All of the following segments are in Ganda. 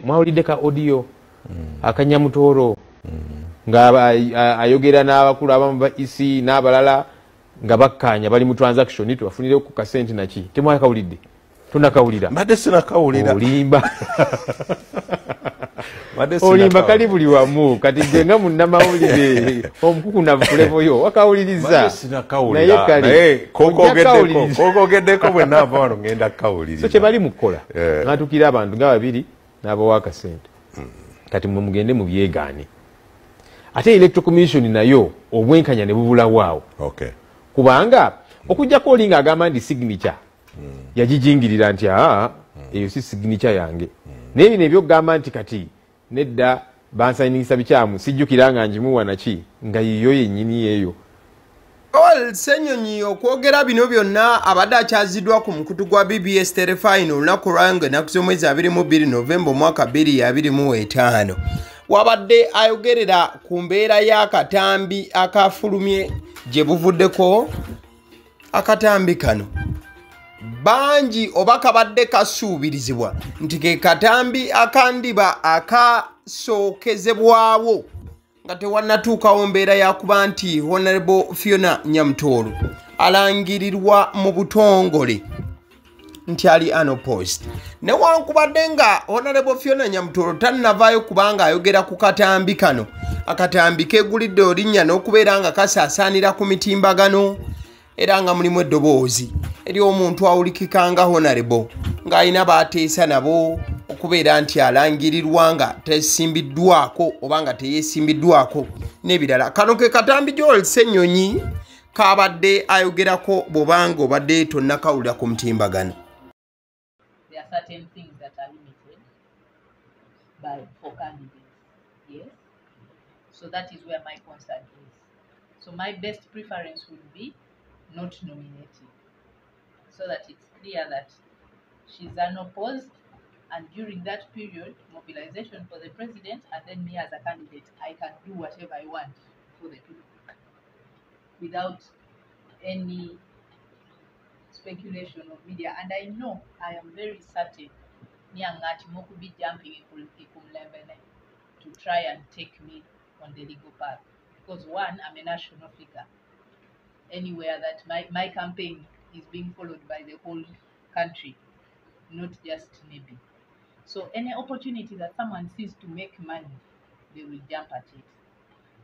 mwawulidde ka audio akanyamutoro nga ayogera n'abakulu abamu ba EC n'abalala nga bakkanya bali mu transaction tubafunire ku kasenti naki temwakawulidde tunakawulira mbadde sinakawulira olimba olimba kali buli wamu kati jenga munnamawulire omukukunavu kulevoyo wakawuliriza naye kale kokogeddeko bwe naava wano ngenda kukawuliriza so kye bali mu kukola ngatukira abantu nga babiri n'abawaaka sente kati mwe mugende mu byegaane ate electoral commission nayo obwenkanya ne bubulawaawo kubanga okujjako olinga agamba ndi signature yagijingirira nti eyo si signature yange naye bino ebyokugamba nti kati nedda bansayiningisa bikyamu sijjukira nga njimuwa naki nga yiyo yennyini eyo Ssenyonyi okwogera bino byonna abadde akyaziddwa ku mukutu gwa BBS Telefine olunaku lwange ennaku z'omwezi 22 Novemba omwaka 2025 wabadde ayogerera ku mbeera y'akatambi akafulumye gye buvuddeko akatambi kano bangi oba kabadde kasuubirizibwa nti ke katambi akandiba akasookezebwawo nga tewannatuukawo mbeera yakuba nti Honorable Fiona Nyamutolo alangirirwa mu butongole nti ali unopposed newankubadde nga Honorable Fiona Nyamutolo tannavaayo kubanga ayogera ku katambi kano akatambi keegulidde olinnya n'okubeera nga kasaasaanira ku mitimbagano era nga mulimu eddoboozi eri omuntu awulikika nga Honorable ng'alina baateesa nabo okubeera nti alangirirwa nga tesimbiddwako oba nga teyeesimbiddwako n'ebirala kano ke katambi Joel Ssenyonyi kabadde ayogerako bw'obanga obadde tonnakawulira ku mutimbagano. There are certain things that are limited for candidates, yes? So that is where my concern is. So my best preference would be not nominating, so that it's clear that she's unopposed, and during that period, mobilization for the president, and then me as a candidate, I can do whatever I want for the people without any speculation of media. And I know, I am very certain, Nyangati Mokubi jumping to try and take me on the legal path. Because one, I'm a national figure. Anywhere that my campaign is being followed by the whole country, not just maybe. So any opportunity that someone sees to make money, they will jump at it.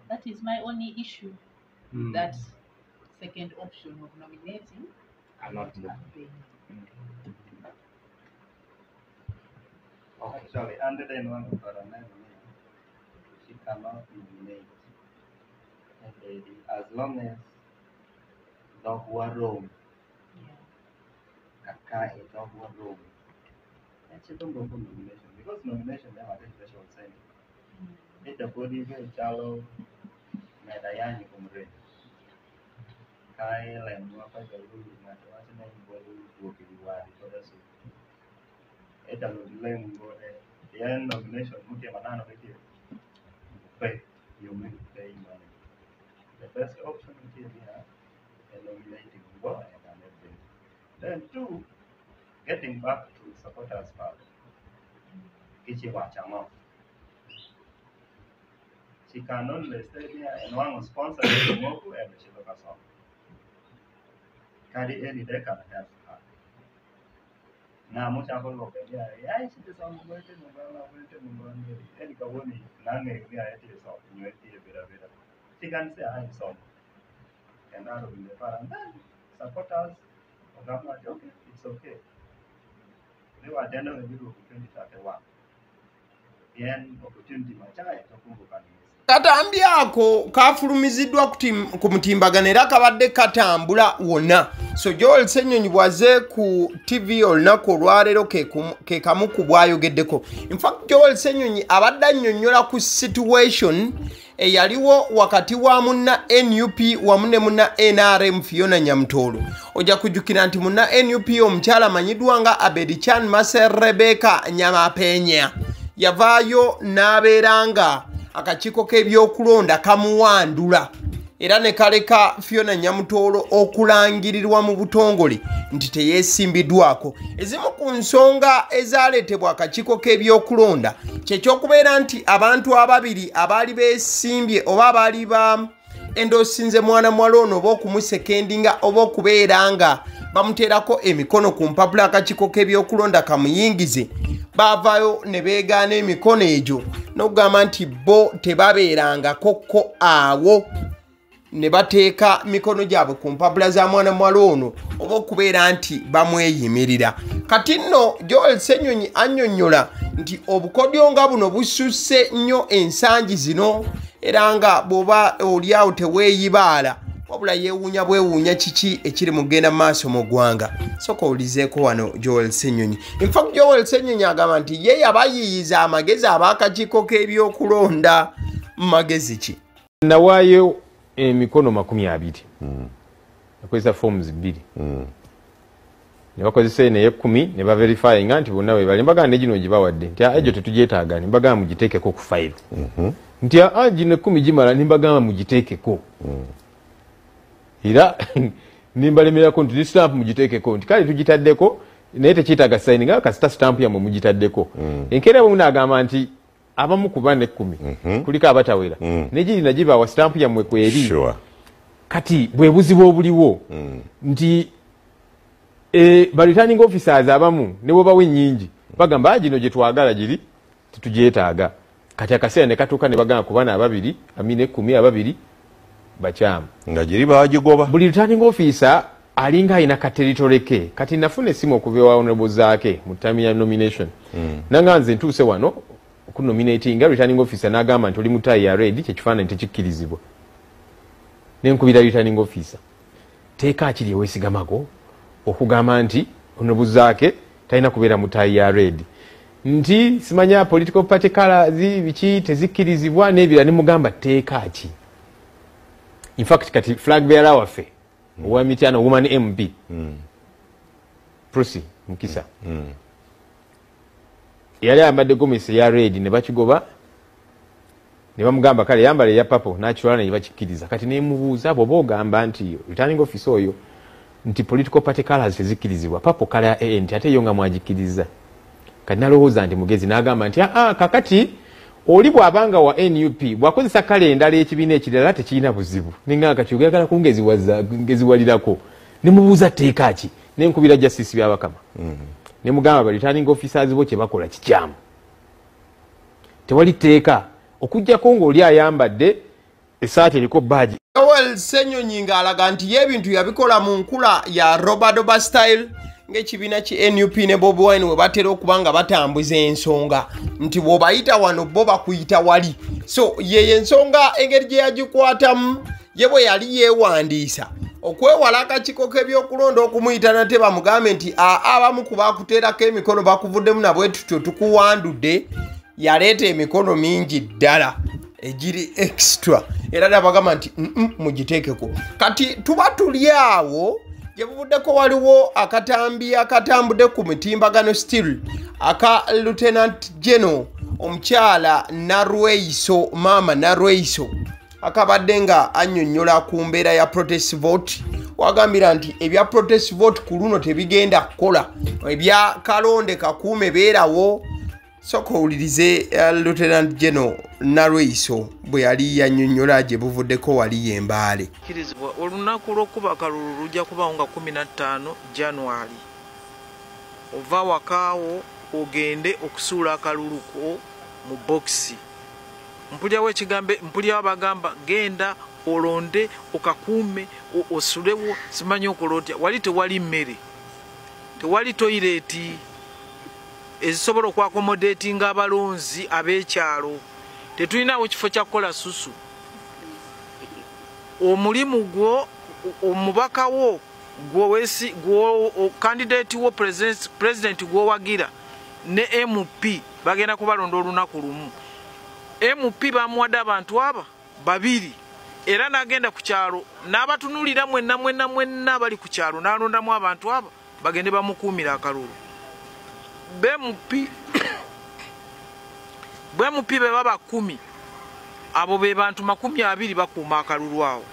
That is my only issue. That second option of nominating and not campaigning. Actually, under the one of she cannot nominate. As long as dog war room, Kaka is dog war room. That's a don't go for nomination because nomination never has special saying. It's the body very shallow, Medayani Kumre. Kyle and Wapa Galu, not watching anybody work in the world for the soup. It's a little go there. The end nomination, Mutiamana, pay, you may pay money. The best option is here, nominating go and everything. Then two, getting back to supporters part. Kichiwachamo. She can only stay here and one sponsor the Moku and she look us off. Carry any day can help her. Now much of all yeah, she is on waiting any Kawoni, Nang, we are at his off, you she can say I'm sorry. And out of the parent, supporters, okay, it's okay. They were generally opportunity at the one. The end opportunity, my child, katambi ako kafulumiziddwa ku mutimbagano era kabadde katambula wonna. So Joel Ssenyonyi bwaze ku TV olunaku olwaleero ke kamu ku bwayogeddeko. In fact Joel Ssenyonyi abadde annyonnyola ku situation eyaliwo wakati wa munna NUP wamu ne munna NRM Fiona Nyamutolo. Ojja kujjukira nti munna NUP omukyala amanyiddwa nga Abedichan Maser Rebecca Nyamapenya yavaayo n'abeera nga akakiiko k'ebyokulonda kamuwandula era ne kaleka Fiona Nyamutoolo okulangirirwa mu butongole nti teyeesimbiddwako. Ezimu ku nsonga ezaleetebwa akakiiko k'ebyokulonda kyekyokubeera nti abantu ababiri abaali beesimbye oba abaali endosinze mwana muwala ono oba okumusekendinga oba okubeera nga bamuteerako emikono ku mpapula akakiiko k'ebyokulonda kamuyingize, baavaayo ne beegaana emikono egyo n'okugamba nti bo tebabeerangakokko awo, ne bateeka mikono gyabwe ku mpapula za mwana muwala ono oba okubeera nti bamweyimirira. Kati nno Joel Ssenyonyi annyonnyola nti obukodyo nga buno bususse nnyo ensangi zino, era nga bw'oba oliawo teweeyibaala wabula yeewuunya bwewuunya kiki ekiri mu kugenda mu maaso mu ggwanga. Soka owulizeeko wano Joel Ssenyonyi. In fact Joel Ssenyonyi agamba nti ye yabayiyiza amagezi ab'akakiiko k'ebyokulonda. Magezi ki? Nawaayo emikono 20 nakozesa forms 2 ne bakozesa ene 10 ne baverifying nti bonna we bali mbaga ne gino gibawadde nti egyo tetugyetaaga ne mbaga mugiteekeko ku file nti gino 10 gimala ne mbaga mugiteekeko era nimbalemerako nti stamp mugiteekeko nti kale tugitaddeko naye tekiitaaga signing kasita stamp yamwe mugitaddeko enkeera bwe munagamba nti abamu kuba ne 10 kuliko abatawera negiri nagiba wa stamp ya mwekweeri kati bwe buzibu obuliwo nti ba returning officers abamu ne bwe bawe nyingi bagamba gino gye twagala giri tutugyetaaga kati akaseera ne katuuka ne bagamba kubana ababiri amine 10 ababiri bakyama nga giri baagigoba. Buli returning officer alinga ina ka territory ke kati nafune simu okuva wa honorable zaake mu time ya nomination nanganze ntuuse wano okunominating returning officer n'agamba nti oli mutayi ya red kyekifaananyi tekikkirizibwa nenkubira returning officer teeka akiri eweesigamako okugamba nti honorable zaake talina kubeera mutayi ya red nti simanya political party colors biki tezikkirizibwa n'ebira ne mugamba teeka ki. In fact kati flag bearer waffe owa Mityana woman MP Prosi Mukisa yali ambadde gomesi ya red ne bakigoba ne bamugamba kale yambale ya papo natural ne bakikkiriza kati ne mubuuza bobo gamba nti returning officer oyo nti political party colors tezikkirizibwa papo kala ya ANT ate yonga mwagikkiriza kati nalowooza nti mugezi n'agamba nti kakati oli bw'abanga wa NUP bwakozesa kale endala ekibiina ekirala tekirina buzibu ninga kati oyagala kungeziwalirako ne mubuuza teeka ki nenkubira justice by'abakama ne mugamba ba returning officers bo kye bakola kikyamu tewali teeka okujjako ng'oli ayambadde esaati eriko badge. Joel Ssenyonyi ng'alaga nti ye ebintu yabikola mu nkula ya Robadoba style ng'ekibiina ki NUP ne Bobi Wine we batera okuba nga batambuza ensonga nti bw'obayita wano bo bakuyita wali. So ye ensonga engeri gye yagikwatamu ye bwe yali yeewandiisa okwewala akakiiko k'ebyokulonda okumuyita nate bamugambe nti abamu ku baakuteerako emikono bakuvuddemu nabwe tutyo tukuwandudde, yaleeta emikono mingi ddala egiri extra era nabagamba nti mugiteekeko. Kati tuba tuli awo gye buvuddeko waliwo akatambi akatambudde ku mitimbagano still aka Lieutenant General omukyala Narweiso Mama Narweiso akabadde nga annyonnyola ku mbeera ya protest vote wagambira nti ebya protest vote ku luno tebigenda kukola ebya kalonde kakuume beerawo. Soka owulirize Lieutenant General Narweiso bwe yali yannyonnyola gye buvuddeko wali yembaale. Kirizibwa olunaku lw'okuba akalulu lujja kubaawo nga 15 January. Ova wakaawo ogende okusuula akalulu ko mu bokisi. Mpulyawo bagamba genda olonde okakuume osulewo simanyi okola otya. Wali tewali mmere, tewali toyireti ezisobola okwakomodatinga abalonzi ab'ekyalo. Tetulinawo kifo kya kukola susu. Omulimu gwo omubaka wo gwo candidate wo president gwowagira ne MP bagenda kubalonda olunaku lumu. MP bamuwadde abantu aba babiri era nagenda ku kyalo n'abatunulira mwenna bali ku kyalo n'alondamu abantu aba bagende bamukuumira akalulu. BMP be baba 10 abo be bantu 20 bakuuma akalulu awo.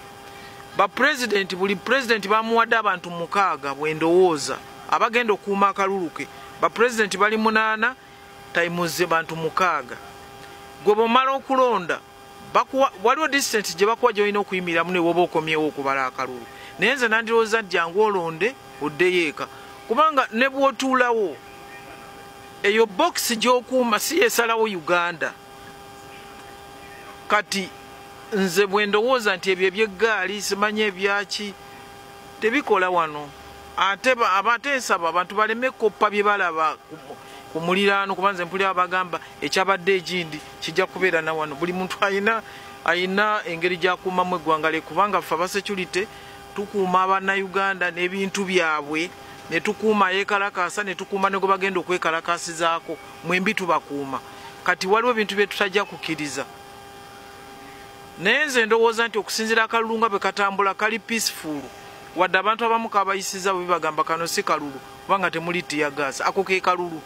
buli president bamuwadde abantu 6 bwendowooza abagenda okuuma akalulu ke bapulezidenti bali 8 tayimuze bantu 6 gwe bw'omala okulonda waliwo distant gye bakuwa gy'olina okuyimiramu ne woba okomyewo okubala akalulu naye nze nandirowooza jjangu olonde oddeyo eka kubanga ne bw'otuulawo eyo bokisi gy'okuuma si yesalawo Uganda kati nze bwe ndowooza nti ebyo ebyeggaali simanye ebyaki tebikola wano ate nsaba abantu baleme koppa bye balaba ku muliraano kuba nze mpulira bagamba ekyabadde egindi kijja kubeera na wano buli muntu ayina engeri gy'akuumamu eggwanga lye kubanga ffe abasecurity tukuuma abannayuganda n'ebintu byabwe ne tukuuma yeekalakaasa ne tukuuma ne gwe bagenda okwekalakaasizaako mwembi tubakuuma kati waliwo ebintu bye tutajja kukkiriza naye nze ndowooza nti okusinziira akalulu nga bwe katambula kali peaceful wadde abantu abamu kabayisiza bwe bagamba kano si kalulu kubanga temuli tiyagaasa ako ke kalulu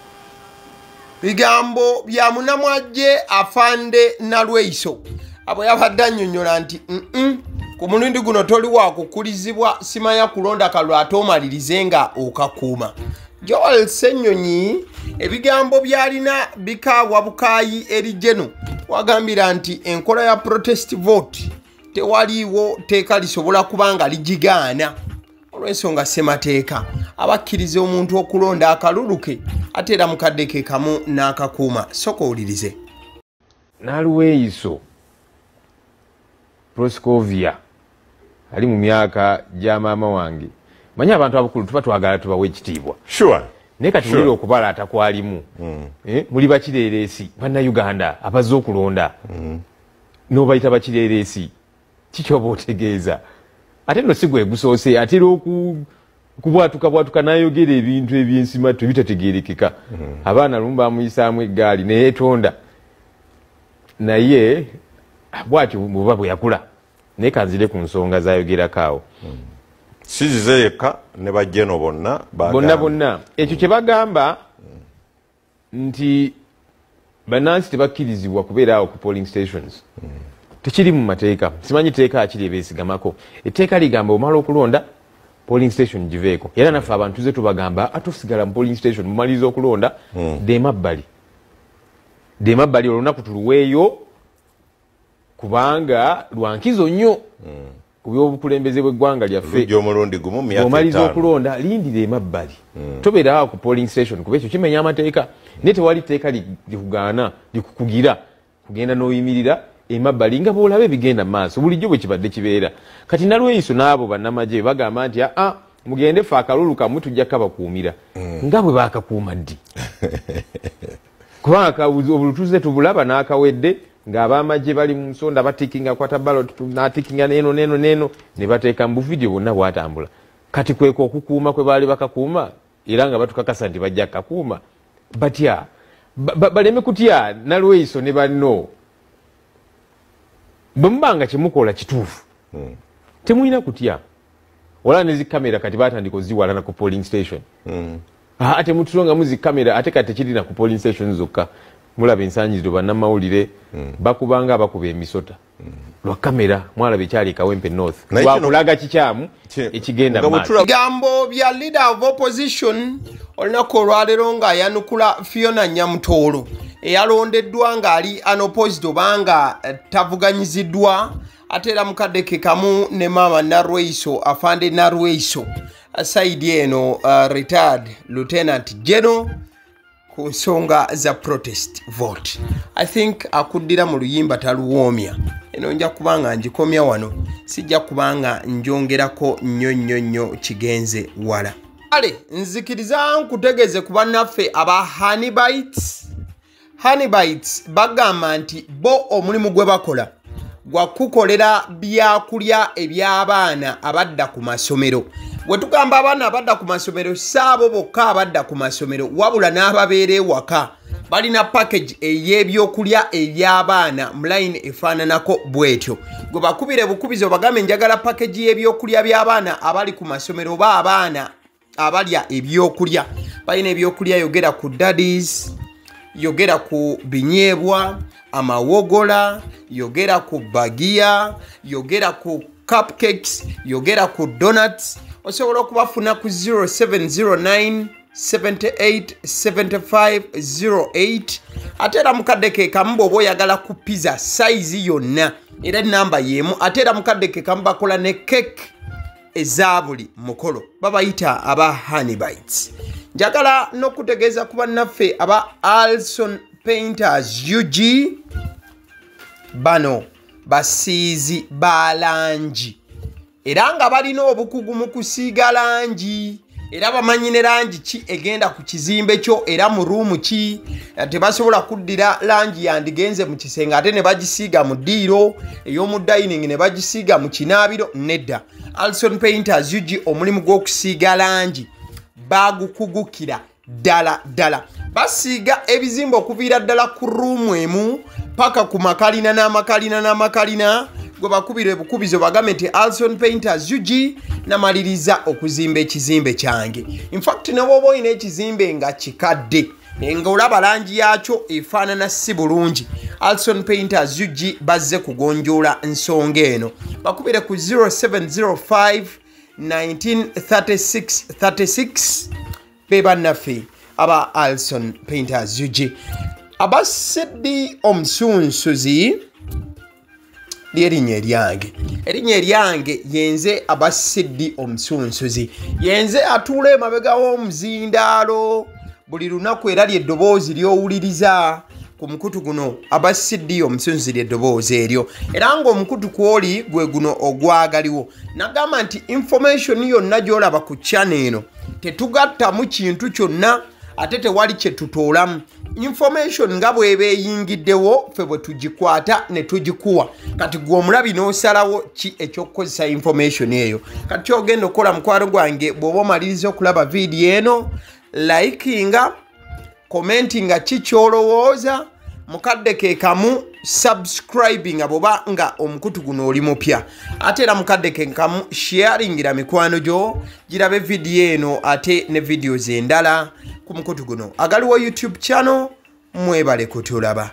bigambo bya munamwajje afande Nalweiso abo yabadde annyonnyola nti ku mulundi guno toli wakukulizibwa simanya kulonda kalulu ate omalirize nga okakuuma Joel Ssenyonyi ebigambo byalina bikaabwa bukaayi eri Jeno wagambira nti enkola ya protest vote tewaliiwo teeka lisobola kubanga ligigaana olw'ensonga ssemateeka abakkiriza omuntu okulonda akalulu ke ate era mukadde ke kamu n'akakuuma soka owulirize. Nalweiso Proscovia ali mu myaka gya maama wange manyi abantu abakulu tuba twagala tubawe ekitiibwa naye kati mulira okubala atakwalimu muli bakireereesi bannayuganda abazze okulonda n'obayita bakireereesi kikyoba otegeeza ate no si gwe gusoose atera okubwatuka n'ayogera ebintu ebyensimatu ebitategeerekeka abaana lumu bamuyisaamu eggaali neyeetonda naye bwatyo bweba bwe yakula naye kanzire ku nsonga zayogerako awo sizize yekka ne bajjeno bonna ekyo kye bagamba nti bannansi tebakkirizibwa kubeera awo ku polling stations tekiri mu mateeka simanyi teeka akiri ebeesigamako etteeka ligamba omala okulonda polling station giveeko era naffe abantu ze tubagamba atusigala mu polling station mumaliriza okulonda demabbali olunaku tuluweeyo kubanga lwankizo nnyo ku by'obukulembeze bw'eggwanga lyaffe omaliza okulonda lindira emabbali tobeera awo ku polling station kuba ekyo kimenya amateeka naye tewali tteeka likugaana likukugira kugenda n'oyimirira emabbali nga bw'olaba ebigenda mu maaso bulijjo bwe kibadde kibeera kati Nalweiso n'abo bannamagye bagamba nti mugende ffe akalulu kammwe tujja kabakuumira nga bwe baakakuuma ddi kubanga obulutuze tubulaba n'akawedde ng'abamagye bali mu nsonda batikinga kwata ballot n'atikinga n'eno ne bateeka mu buvidiyo bwonna bwatambula kati kweka okukuuma kwe baali bakakuuma era nga batukakasa nti bajja kakuuma batya baleme kutya Nalweiso ne banno bwe mubanga kyemukola kituufu temulina kutya wala ne zikamera kati batandika oziwalana ku polling station ate mututongamu zikamera ate kati tekirina ku polling station zokka mulaba ensanyizo bannamawulire bakubanga abakuba emisota lwa kamera mwalaba ekyali Kawempe North wakulaga kikyamu ekigenda bigambo bya leader of opposition olunaku olwaleero ng'ayanukula Fiona Nyamutoolo eyalondeddwa ng'ali unopposed obanga tavuganyiziddwa ate era mukadde ke kamu ne maama Nalweiso afande Nalweiso saidi eno retired lieutenant general ku nsonga za protest vote. I think akuddira mu luyimba taluwoomya eno nja kubanga njikomya wano sijja kubanga njongerako nnyo kigenze wala ale nzikiriza nkutegeze ku bannaffe aba Honeybites bagamba nti bo omulimu gwe bakola gwa kukolera byakulya eby'abaana abadda ku masomero. Bwe tugamba abaana abadda ku masomero saabo bokka abadda ku masomero wabula n'ababeera ewaka balina package ey'ebyokulya eby'abaana mu line efaananako bwetyo. Gwe bakubire bukubizo bagambe njagala package y'ebyokulya by'abaana abali ku masomero oba abaana abalya ebyokulya. Balina ebyokulya yogera ku daddies, yogera ku binyeebwa, amawogola, yogera ku bagiya, yogera ku cupcakes, yogera ku donuts. Osobola okubafuna ku 0709 787508 ate era mukadde ke kamu bw'oba oyagala ku pizza size yonna era namba y'emu ate era mukadde ke kamu bakola ne cake eza buli mukolo babayita aba Honey Bites. Njagala n'okutegeeza ku bannaffe aba Alson Painters UG bano basiizi ba langi era nga balina obukugu mu kusiiga langi era bamanyi ne langi ki egenda ku kizimbe kyo era mu ruumu ki tebasobola kuddira langi yandigenze mu kisenge ate ne bagisiiga mu ddiiro ey'omu dining ne bagisiiga mu kinaabiro nedda. Alson Painters UG omulimu gw'okusiiga langi bagukugukira ddala basiiga ebizimbe okuviira ddala ku ruumu emu paka ku makalina n'amakalina gwe bakubira ebukubizo bagambe nti Alson Painters UG namaliriza okuzimba ekizimbe kyange. In fact ne bw'oba olina ekizimbe nga kikadde nga olaba langi yaakyo efaanana si bulungi, Alson Painters UG bazze kugonjoola nsonga eno. Bakubire ku 0705 193636 be bannaffe aba Alson Painters UG. Aba Sydney Omusunsuzi lyerinnya eryange yenze aba Sydney Omusunsuzi yenze atuula emabega w'omuzindaalo buli lunaku era ly'eddoboozi ly'owuliriza ku mukutu guno aba Sydney Omusunsuzi ly'eddoboozi eryo era ng'omukutu kwoli gwe guno ogwagaliwo. Nagamba nti information yonna gy'olaba ku channel eno tetugattamu kintu kyonna ate tewali kye tutoolamu. Information nga bw'eba eyingiddewo ffe bwe tugikwata ne tugikuwa kati gwe omulabi n'osalawo ki ekyokukozesa information eyo. Kati kyogenda okukola mukwano gwange bw'oba omaliriza okulaba vidiyo eno likinga commentinga ki kyolowooza mukadde ke kamu subscribinga bw'oba nga omukutu guno oli mupya ate era mukadde ke kamu sharingira mikwano gyo girabe vidiyo eno ate ne videos endala ku mukutu guno. Agaliwo YouTube channel mwebale kutulaba.